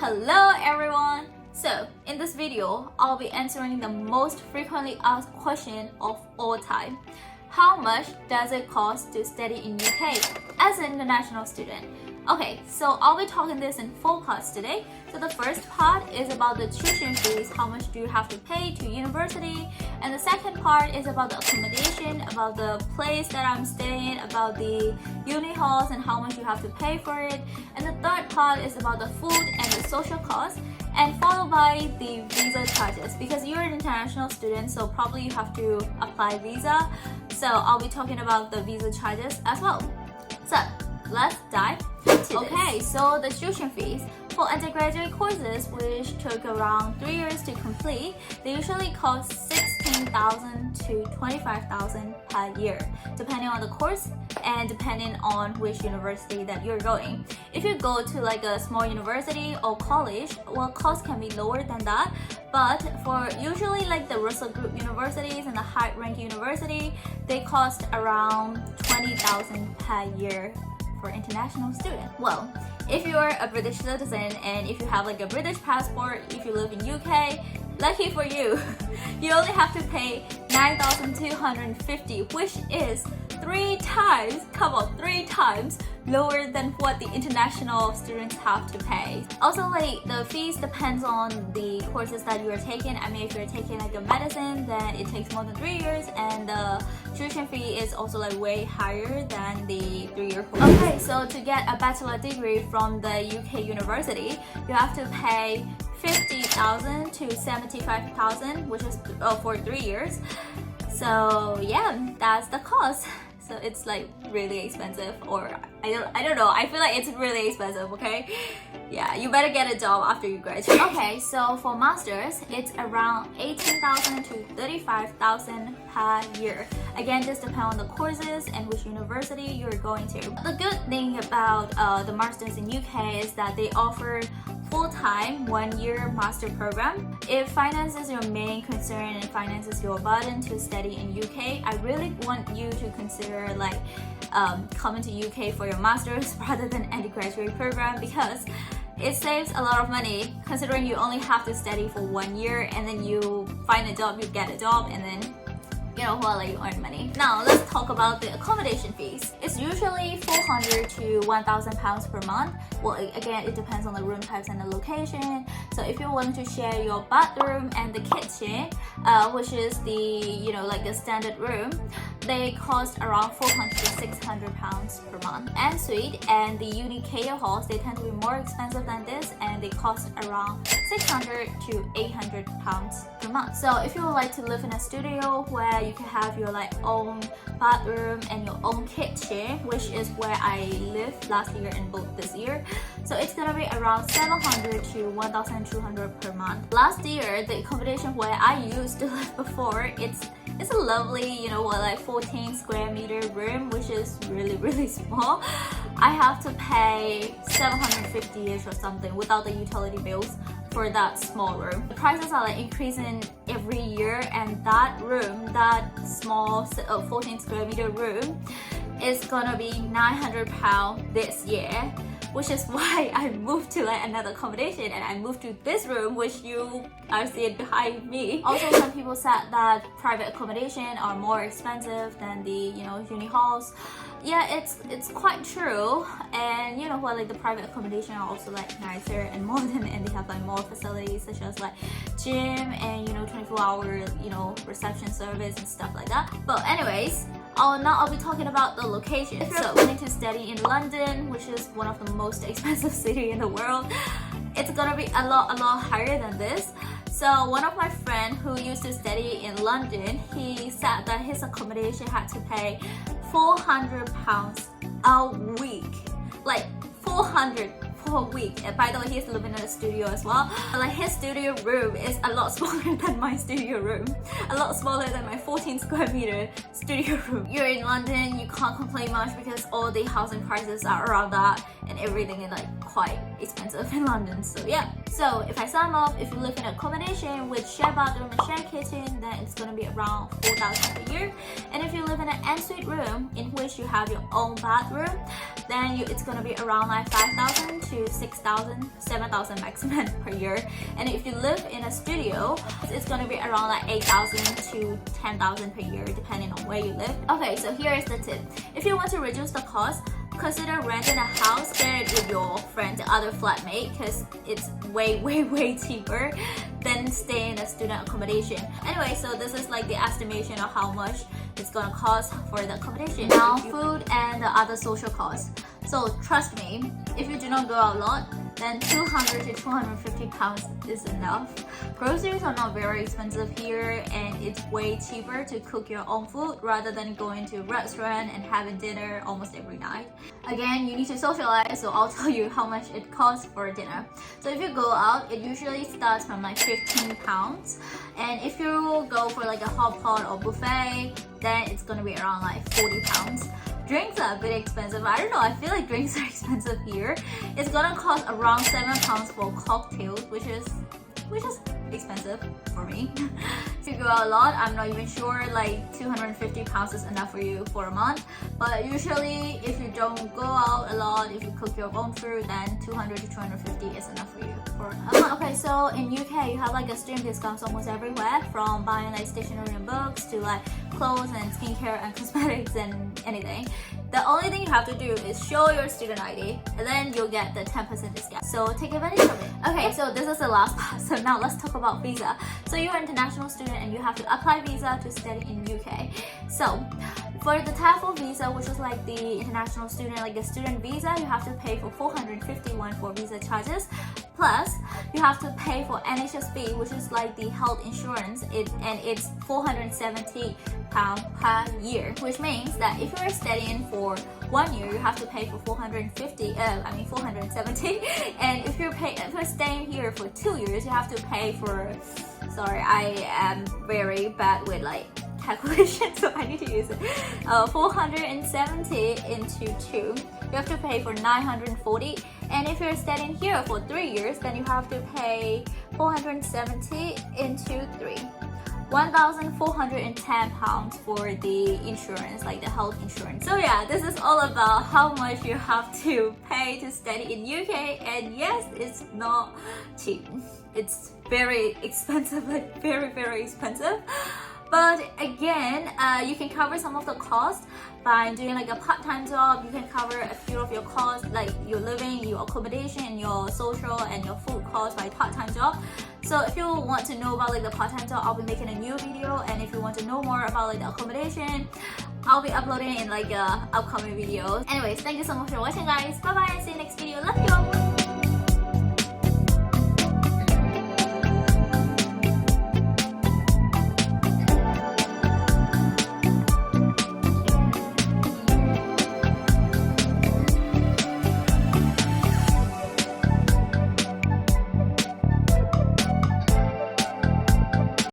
Hello everyone! So, in this video, I'll be answering the most frequently asked question of all time. How much does it cost to study in UK as an international student? Okay, so I'll be talking this in 4 parts today. So the first part is about the tuition fees, how much do you have to pay to university, and the second part is about the accommodation, about the place that I'm staying, about the uni halls and how much you have to pay for it, and the third part is about the food and the social costs, and followed by the visa charges because you're an international student, so probably you have to apply visa. So I'll be talking about the visa charges as well. So let's dive into this. Okay, so the tuition fees for undergraduate courses, which took around 3 years to complete, they usually cost 16,000 to 25,000 per year, depending on the course and depending on which university that you're going. If you go to like a small university or college, well, cost can be lower than that. But for usually like the Russell Group universities and the high-ranked university, they cost around 20,000 per year for international students. Well, if you're a British citizen and if you have like a British passport, if you live in UK, lucky for you, you only have to pay 9,250, which is 3 times lower than what the international students have to pay. Also, like the fees depends on the courses that you are taking. I mean, if you're taking like a medicine, then it takes more than 3 years, and the tuition fee is also like way higher than the 3-year course. Okay, so to get a bachelor degree from the UK university, you have to pay 50,000 to 75,000, which is for 3 years. So yeah, that's the cost. So it's like really expensive, or I don't know. I feel like it's really expensive, okay? Yeah, you better get a job after you graduate. Okay, so for masters, it's around 18,000 to 35,000 per year. Again, just depend on the courses and which university you're going to. The good thing about the masters in UK is that they offer full-time 1-year master program. If finance is your main concern and finance is your burden to study in UK, I really want you to consider like coming to UK for your masters rather than undergraduate program, because it saves a lot of money considering you only have to study for 1 year and then you find a job, you get a job, and then voila, you earn money. Now let's talk about the accommodation fees. It's usually 400 to 1,000 pounds per month. Well, again, it depends on the room types and the location. So if you want to share your bathroom and the kitchen, which is the like the standard room, they cost around 400 to 600 pounds per month. En suite and the uni care halls, they tend to be more expensive than this, and they cost around 600 to 800 pounds per month. So if you would like to live in a studio where you can have your like own bathroom and your own kitchen, which is where I lived last year and both this year, so it's gonna be around 700 to 1,200 per month. Last year, the accommodation where I used to live before, it's a lovely, like 14 square meter room, which is really small. I have to pay 750-ish or something without the utility bills for that small room. The prices are like increasing every year, and that room, that small 14 square meter room, is gonna be £900 this year, which is why I moved to like another accommodation, and I moved to this room, which you are seeing behind me. Also, some people said that private accommodation are more expensive than the uni halls. Yeah, it's quite true, and like the private accommodation are also like nicer and modern, and they have like more facilities such as like gym and 24-hour reception service and stuff like that. But anyways, I'll be talking about the location. If you're planning to study in London, which is one of the most expensive city in the world, it's gonna be a lot higher than this. So one of my friends who used to study in London, he said that his accommodation had to pay £400 a week. Like 400 for a week. And by the way, he's living in a studio as well. Like his studio room is a lot smaller than my studio room. A lot smaller than my 14 square meter studio room. You're in London, you can't complain much because all the housing prices are around that, and everything is like quite expensive in London. So yeah, so if I sum up, if you live in accommodation with shared bathroom and shared kitchen, then it's gonna be around 4,000 per year. And if you live in an ensuite room in which you have your own bathroom, then it's gonna be around like 5,000 to 6,000, 7,000 maximum per year. And if you live in a studio, it's gonna be around like 8,000 to 10,000 per year, depending on where you live. Okay, so here is the tip. If you want to reduce the cost, consider renting a house, share it with your friend, the other flatmate, because it's way cheaper than staying in a student accommodation. Anyway, so this is like the estimation of how much it's gonna cost for the accommodation. Now, food and the other social costs. So trust me, if you do not go out a lot, then 200 to 250 pounds is enough. Groceries are not very expensive here, and it's way cheaper to cook your own food rather than going to a restaurant and having dinner almost every night. Again, you need to socialize, so I'll tell you how much it costs for dinner. So if you go out, it usually starts from like 15 pounds. And if you go for like a hot pot or buffet, then it's gonna be around like 40 pounds. Drinks are a bit expensive. I don't know, I feel like drinks are expensive here. It's gonna cost around 7 pounds for cocktails, which is expensive for me. If you go out a lot, I'm not even sure like 250 pounds is enough for you for a month. But usually if you don't go out a lot, if you cook your own food, then 200 to 250 is enough for you for a month. Okay, so in UK you have like a student discounts almost everywhere, from buying like stationery and books to like clothes and skincare and cosmetics and anything. The only thing you have to do is show your student ID, and then you'll get the 10% discount. So take advantage of it. Okay, so this is the last part. So now let's talk about visa. So you're an international student and you have to apply visa to study in UK. So for the TOEFL visa, which is like the international student, like the student visa, you have to pay for 451 for visa charges. Plus, you have to pay for NHSB, which is like the health insurance, and it's £470 per year, which means that if you're studying for 1 year, you have to pay for 470, and if you're staying here for 2 years, you have to pay for, sorry, I am very bad with like calculation, so I need to use it. 470 into 2, you have to pay for 940. And if you're studying here for 3 years, then you have to pay 470 into 3. £1,410 for the insurance, like the health insurance. So yeah, this is all about how much you have to pay to study in UK. And yes, it's not cheap. It's very expensive, like very expensive. But again, you can cover some of the costs by doing like a part-time job. You can cover a few of your costs, like your living, your accommodation, your social and your food costs by part-time job. So if you want to know about like the part-time job, I'll be making a new video. And if you want to know more about like the accommodation, I'll be uploading in like upcoming videos. Anyways, thank you so much for watching, guys. Bye bye, see you next video. Love you all.